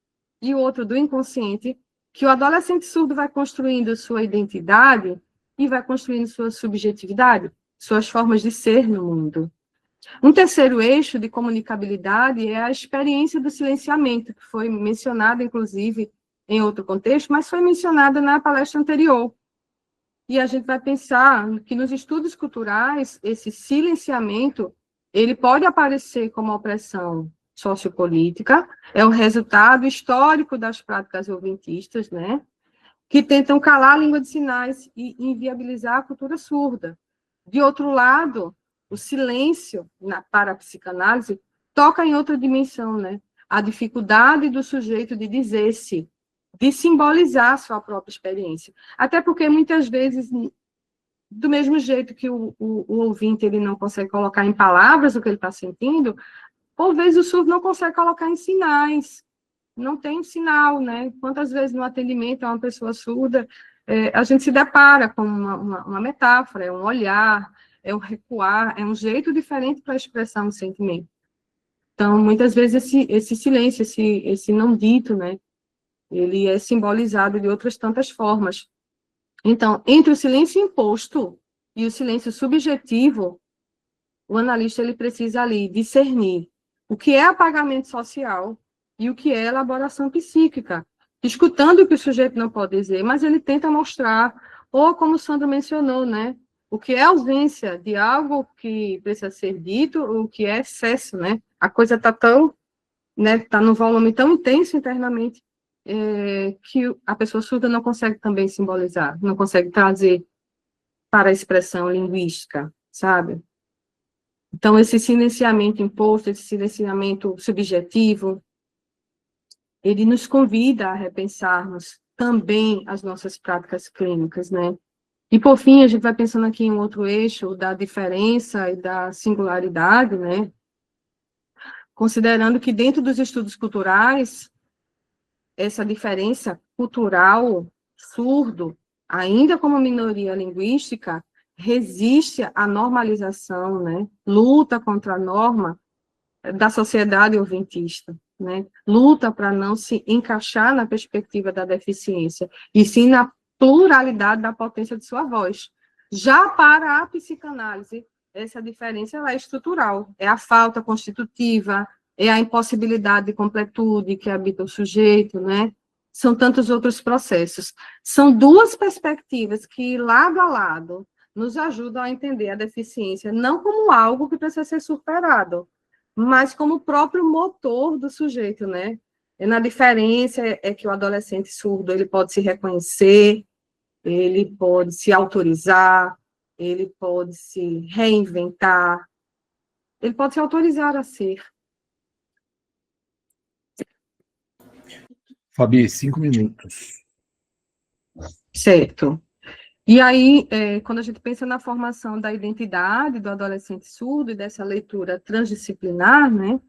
e o outro do inconsciente, que o adolescente surdo vai construindo sua identidade e vai construindo sua subjetividade, suas formas de ser no mundo. Um terceiro eixo de comunicabilidade é a experiência do silenciamento, que foi mencionada, inclusive, em outro contexto, mas foi mencionada na palestra anterior. E a gente vai pensar que nos estudos culturais, esse silenciamento, ele pode aparecer como opressão sociopolítica, é o resultado histórico das práticas ouvintistas, né, que tentam calar a língua de sinais e inviabilizar a cultura surda. De outro lado, o silêncio para a psicanálise toca em outra dimensão, né, a dificuldade do sujeito de dizer-se, de simbolizar a sua própria experiência. Até porque, muitas vezes, do mesmo jeito que o ouvinte ele não consegue colocar em palavras o que ele está sentindo, por vezes o surdo não consegue colocar em sinais, não tem sinal, né? Quantas vezes no atendimento a uma pessoa surda, a gente se depara com uma metáfora, é um olhar, é um recuar, é um jeito diferente para expressar um sentimento. Então, muitas vezes, esse silêncio, esse não dito, né, ele é simbolizado de outras tantas formas. Então, entre o silêncio imposto e o silêncio subjetivo, o analista ele precisa ali discernir o que é apagamento social e o que é elaboração psíquica, escutando o que o sujeito não pode dizer, mas ele tenta mostrar, ou como o Sandro mencionou, né, o que é ausência de algo que precisa ser dito, o que é excesso, né? A coisa está tão, né, tá num volume tão intenso internamente que a pessoa surda não consegue também simbolizar, não consegue trazer para a expressão linguística, sabe? Então, esse silenciamento imposto, esse silenciamento subjetivo, ele nos convida a repensarmos também as nossas práticas clínicas, né? E, por fim, a gente vai pensando aqui em um outro eixo da diferença e da singularidade, né? Considerando que dentro dos estudos culturais, essa diferença cultural, surdo, ainda como minoria linguística, resiste à normalização, né? Luta contra a norma da sociedade ouvintista, né? Luta para não se encaixar na perspectiva da deficiência, e sim na pluralidade da potência de sua voz. Já para a psicanálise, essa diferença ela é estrutural, é a falta constitutiva, é a impossibilidade de completude que habita o sujeito, né? São tantos outros processos. São duas perspectivas que, lado a lado, nos ajudam a entender a deficiência não como algo que precisa ser superado, mas como o próprio motor do sujeito, né? E na diferença é que o adolescente surdo ele pode se reconhecer, ele pode se autorizar, ele pode se reinventar, ele pode se autorizar a ser. Fabi, 5 minutos. Certo. E aí, quando a gente pensa na formação da identidade do adolescente surdo e dessa leitura transdisciplinar, né?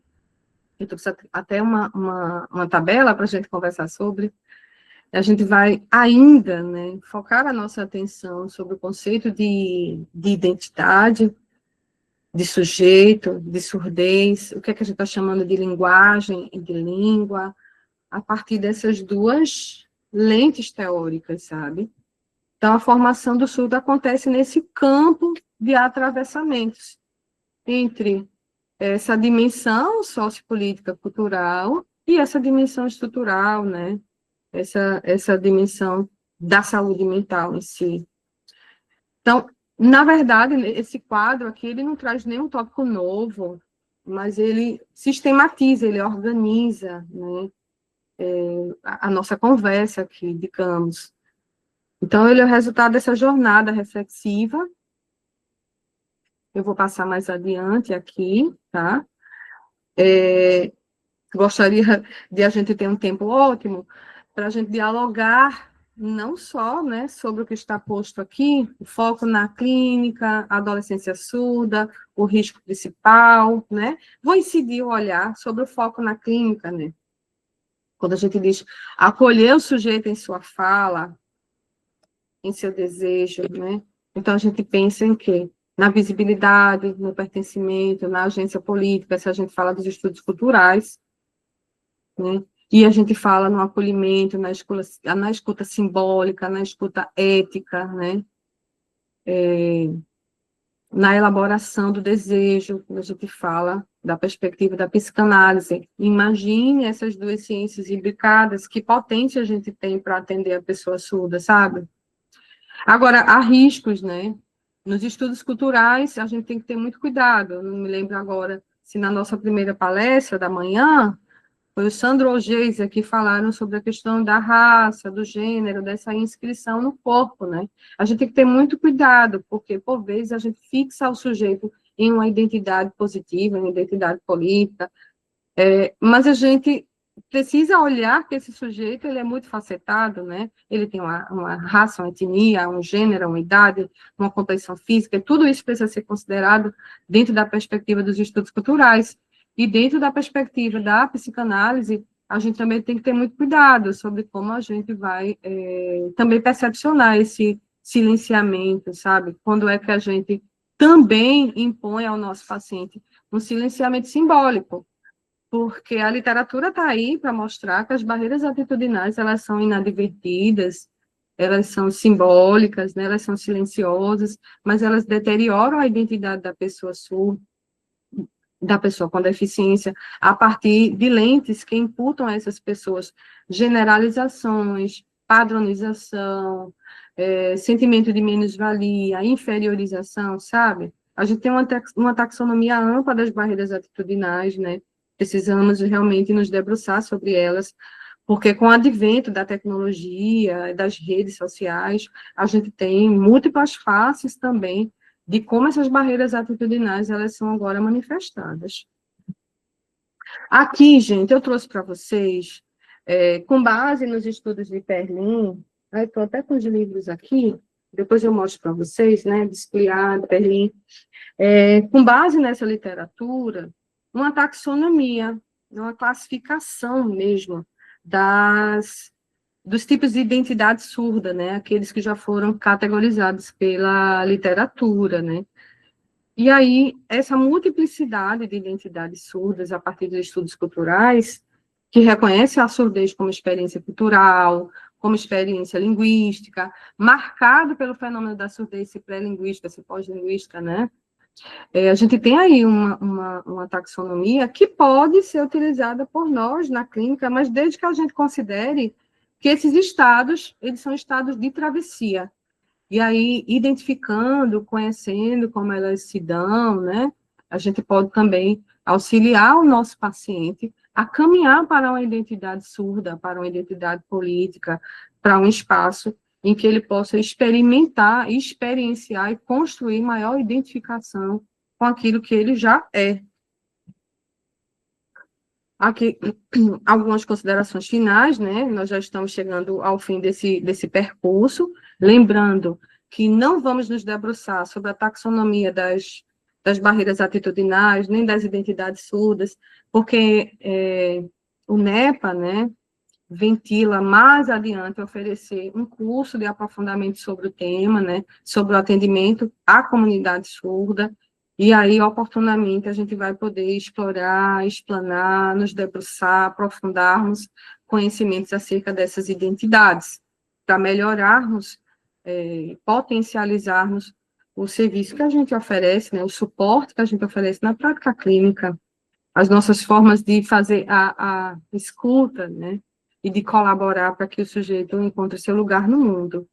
Eu trouxe até uma tabela para a gente conversar sobre. A gente vai ainda, né, focar a nossa atenção sobre o conceito de identidade, de sujeito, de surdez, o que é que a gente está chamando de linguagem e de língua, a partir dessas duas lentes teóricas, sabe? Então, a formação do surdo acontece nesse campo de atravessamentos entre essa dimensão sociopolítica cultural e essa dimensão estrutural, né? Essa dimensão da saúde mental em si. Então, na verdade, esse quadro aqui, ele não traz nenhum tópico novo, mas ele sistematiza, ele organiza, né, a nossa conversa aqui, digamos. Então, ele é o resultado dessa jornada reflexiva. Eu vou passar mais adiante aqui, tá? Gostaria de a gente ter um tempo ótimo para a gente dialogar não só, né, sobre o que está posto aqui, o foco na clínica, a adolescência surda, o risco principal, né? Vou incidir o olhar sobre o foco na clínica, né? Quando a gente diz acolher o sujeito em sua fala, em seu desejo, né? Então a gente pensa em quê? Na visibilidade, no pertencimento, na agência política, se a gente fala dos estudos culturais, né? E a gente fala no acolhimento, na escuta simbólica, na escuta ética, né? Na elaboração do desejo, quando a gente fala da perspectiva da psicanálise. Imagine essas duas ciências imbricadas, que potência a gente tem para atender a pessoa surda, sabe? Agora, há riscos, né? Nos estudos culturais, a gente tem que ter muito cuidado. Eu não me lembro agora se na nossa primeira palestra da manhã foi o Sandro Ogeiza que falaram sobre a questão da raça, do gênero, dessa inscrição no corpo, né? A gente tem que ter muito cuidado, porque, por vezes, a gente fixa o sujeito em uma identidade positiva, em uma identidade política, mas a gente precisa olhar que esse sujeito ele é muito facetado, né? Ele tem uma raça, uma etnia, um gênero, uma idade, uma composição física, e tudo isso precisa ser considerado dentro da perspectiva dos estudos culturais. E dentro da perspectiva da psicanálise, a gente também tem que ter muito cuidado sobre como a gente vai também percepcionar esse silenciamento, sabe? Quando é que a gente também impõe ao nosso paciente um silenciamento simbólico, porque a literatura está aí para mostrar que as barreiras atitudinais, elas são inadvertidas, elas são simbólicas, né, elas são silenciosas, mas elas deterioram a identidade da pessoa surda, da pessoa com deficiência, a partir de lentes que imputam a essas pessoas generalizações, padronização, sentimento de menos-valia, inferiorização, sabe? A gente tem uma taxonomia ampla das barreiras atitudinais, né? Precisamos realmente nos debruçar sobre elas, porque com o advento da tecnologia, das redes sociais, a gente tem múltiplas faces também de como essas barreiras atitudinais, elas são agora manifestadas. Aqui, gente, eu trouxe para vocês, com base nos estudos de Perlin, estou até com os livros aqui, depois eu mostro para vocês, né, de Spliar, de Perlin, com base nessa literatura, uma taxonomia, uma classificação mesmo dos tipos de identidade surda, né, aqueles que já foram categorizados pela literatura, né. E aí, essa multiplicidade de identidades surdas a partir dos estudos culturais, que reconhece a surdez como experiência cultural, como experiência linguística, marcado pelo fenômeno da surdez se pré-linguística, se pós-linguística, né? A gente tem aí uma taxonomia que pode ser utilizada por nós na clínica, mas desde que a gente considere que esses estados, eles são estados de travessia. E aí, identificando, conhecendo como elas se dão, né? A gente pode também auxiliar o nosso paciente a caminhar para uma identidade surda, para uma identidade política, para um espaço em que ele possa experimentar, experienciar e construir maior identificação com aquilo que ele já é. Aqui, algumas considerações finais, né? Nós já estamos chegando ao fim desse percurso, lembrando que não vamos nos debruçar sobre a taxonomia das barreiras atitudinais, nem das identidades surdas, porque o NEPA, né, ventila mais adiante oferecer um curso de aprofundamento sobre o tema, né, sobre o atendimento à comunidade surda, e aí, oportunamente, a gente vai poder explorar, explanar, nos debruçar, aprofundarmos conhecimentos acerca dessas identidades, para melhorarmos, potencializarmos o serviço que a gente oferece, né, o suporte que a gente oferece na prática clínica, as nossas formas de fazer a escuta, né, e de colaborar para que o sujeito encontre seu lugar no mundo.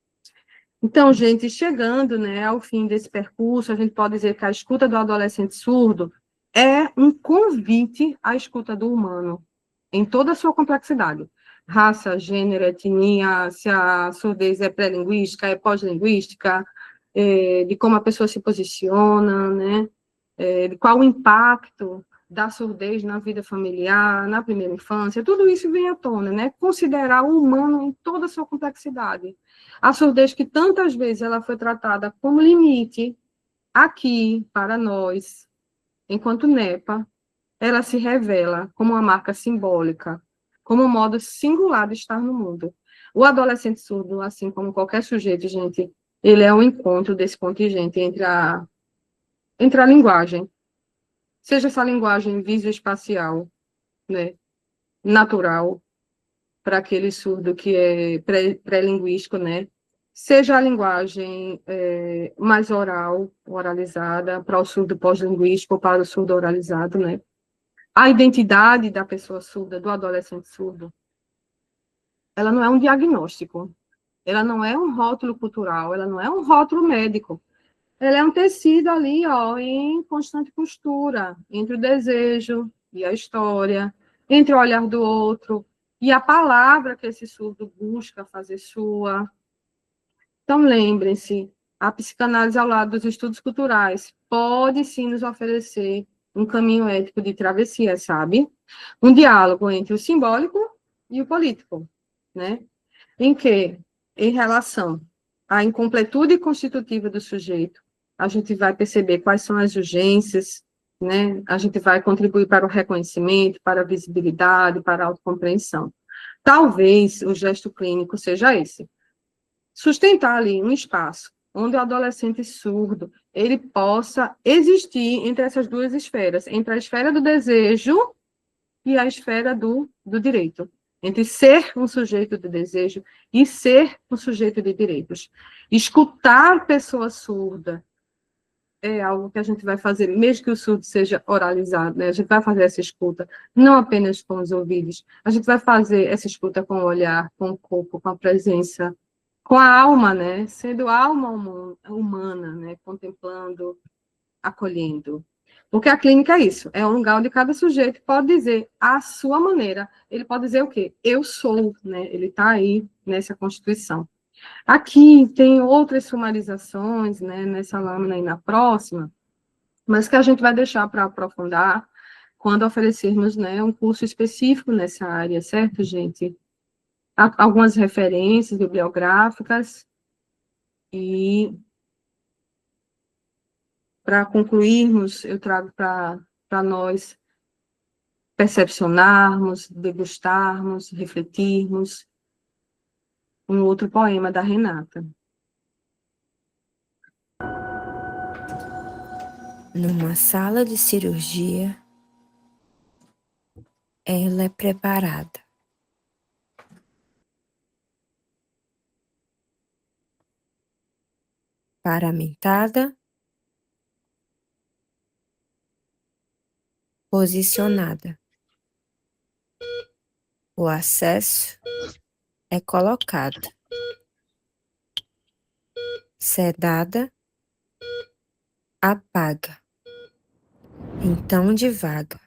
Então, gente, chegando, né, ao fim desse percurso, a gente pode dizer que a escuta do adolescente surdo é um convite à escuta do humano, em toda a sua complexidade. Raça, gênero, etnia, se a surdez é pré-linguística, é pós-linguística, de como a pessoa se posiciona, né, de qual o impacto da surdez na vida familiar, na primeira infância, tudo isso vem à tona, né? Considerar o humano em toda a sua complexidade. A surdez que tantas vezes ela foi tratada como limite aqui para nós, enquanto NEPA, ela se revela como uma marca simbólica, como um modo singular de estar no mundo. O adolescente surdo, assim como qualquer sujeito, gente, ele é um encontro desse contingente entre a linguagem, seja essa linguagem visoespacial, né, natural, para aquele surdo que é pré-linguístico, né, seja a linguagem mais oral, oralizada, para o surdo pós-linguístico ou para o surdo oralizado, né. A identidade da pessoa surda, do adolescente surdo, ela não é um diagnóstico, ela não é um rótulo cultural, ela não é um rótulo médico, ela é um tecido ali, ó, em constante costura, entre o desejo e a história, entre o olhar do outro e a palavra que esse surdo busca fazer sua. Então, lembrem-se, a psicanálise ao lado dos estudos culturais pode sim nos oferecer um caminho ético de travessia, sabe? Um diálogo entre o simbólico e o político, né? Em que, em relação à incompletude constitutiva do sujeito, a gente vai perceber quais são as urgências, né? A gente vai contribuir para o reconhecimento, para a visibilidade, para a autocompreensão. Talvez o gesto clínico seja esse. Sustentar ali um espaço onde o adolescente surdo, ele possa existir entre essas duas esferas, entre a esfera do desejo e a esfera do direito, entre ser um sujeito de desejo e ser um sujeito de direitos. Escutar pessoa surda é algo que a gente vai fazer, mesmo que o surdo seja oralizado, né? A gente vai fazer essa escuta, não apenas com os ouvidos, a gente vai fazer essa escuta com o olhar, com o corpo, com a presença, com a alma, né? Sendo alma humana, né? Contemplando, acolhendo. Porque a clínica é isso, é um lugar onde cada sujeito pode dizer a sua maneira. Ele pode dizer o quê? Eu sou, né? Ele está aí nessa Constituição. Aqui tem outras sumarizações, né, nessa lâmina e na próxima, mas que a gente vai deixar para aprofundar quando oferecermos, né, um curso específico nessa área, certo, gente? Há algumas referências bibliográficas e, para concluirmos, eu trago para nós percepcionarmos, degustarmos, refletirmos um outro poema da Renata. Numa sala de cirurgia, ela é preparada. Paramentada, posicionada. O acesso é colocado. Sedada, apaga. Então divaga.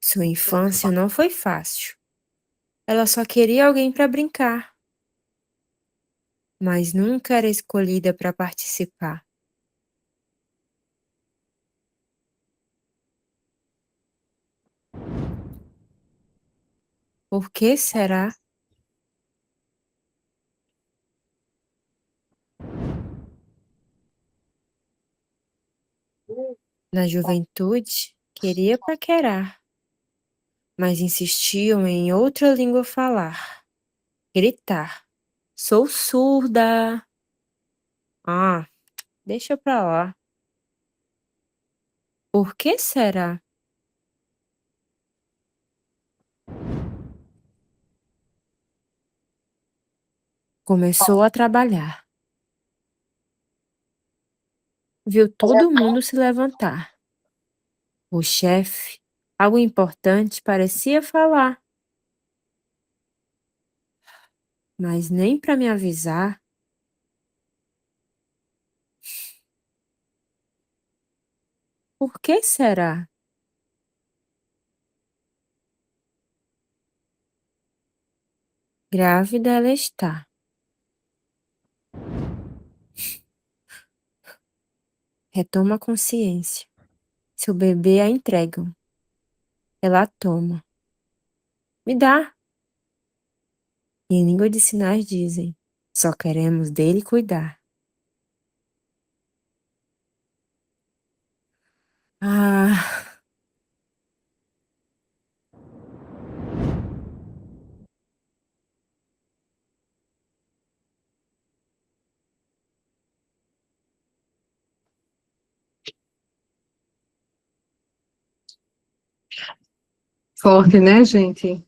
Sua infância não foi fácil. Ela só queria alguém para brincar, mas nunca era escolhida para participar. Por que será? Na juventude, queria paquerar, mas insistiam em outra língua falar, gritar. Sou surda! Ah, deixa pra lá. Por que será? Começou a trabalhar. Viu todo mundo se levantar. O chefe, algo importante, parecia falar. Mas nem para me avisar. Por que será? Grávida ela está. Retoma a consciência. Seu bebê a entregam. Ela a toma. Me dá. E em língua de sinais dizem: só queremos dele cuidar. Ah, Forte, né, gente?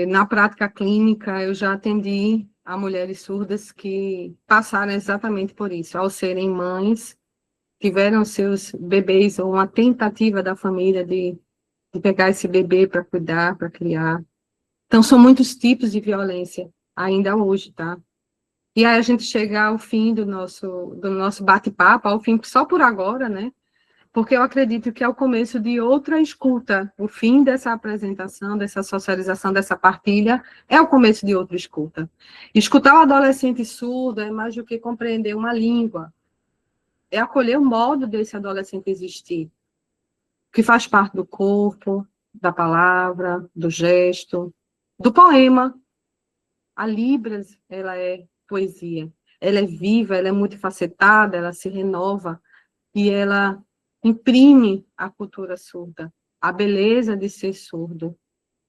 Na prática clínica, eu já atendi a mulheres surdas que passaram exatamente por isso. Ao serem mães, tiveram seus bebês, ou uma tentativa da família de pegar esse bebê para cuidar, para criar. Então, são muitos tipos de violência, ainda hoje, tá? E aí a gente chega ao fim do nosso bate-papo, ao fim só por agora, né? Porque eu acredito que é o começo de outra escuta. O fim dessa apresentação, dessa socialização, dessa partilha, é o começo de outra escuta. Escutar o adolescente surdo é mais do que compreender uma língua. É acolher o modo desse adolescente existir, que faz parte do corpo, da palavra, do gesto, do poema. A Libras, ela é poesia. Ela é viva, ela é multifacetada, ela se renova e ela imprime a cultura surda, a beleza de ser surdo.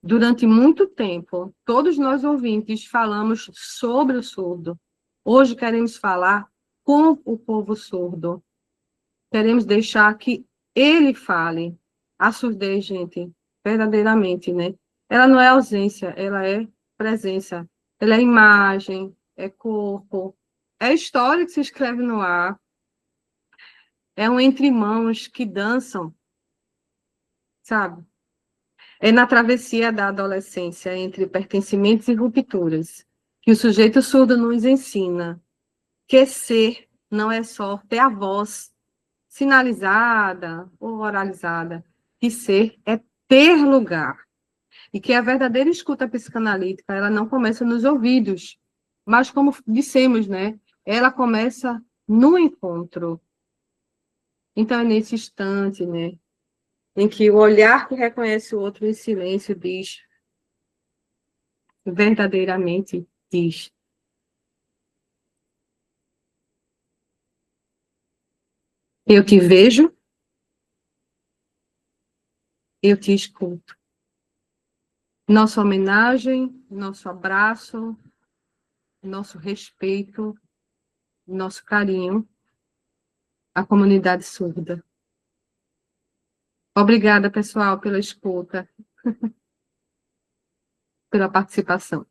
Durante muito tempo, todos nós ouvintes falamos sobre o surdo. Hoje queremos falar com o povo surdo. Queremos deixar que ele fale, A surdez, gente, verdadeiramente, né? Ela não é ausência, ela é presença. Ela é imagem, é corpo, é história que se escreve no ar, é um entre mãos que dançam, sabe? É na travessia da adolescência entre pertencimentos e rupturas que o sujeito surdo nos ensina que ser não é só ter a voz sinalizada ou oralizada, que ser é ter lugar. E que a verdadeira escuta psicanalítica, ela não começa nos ouvidos, mas como dissemos, né? Ela começa no encontro. Então, é nesse instante, né? Em que o olhar que reconhece o outro em silêncio diz, verdadeiramente diz. Eu te vejo, eu te escuto. Nossa homenagem, nosso abraço, nosso respeito, nosso carinho à comunidade surda. Obrigada, pessoal, pela escuta, pela participação.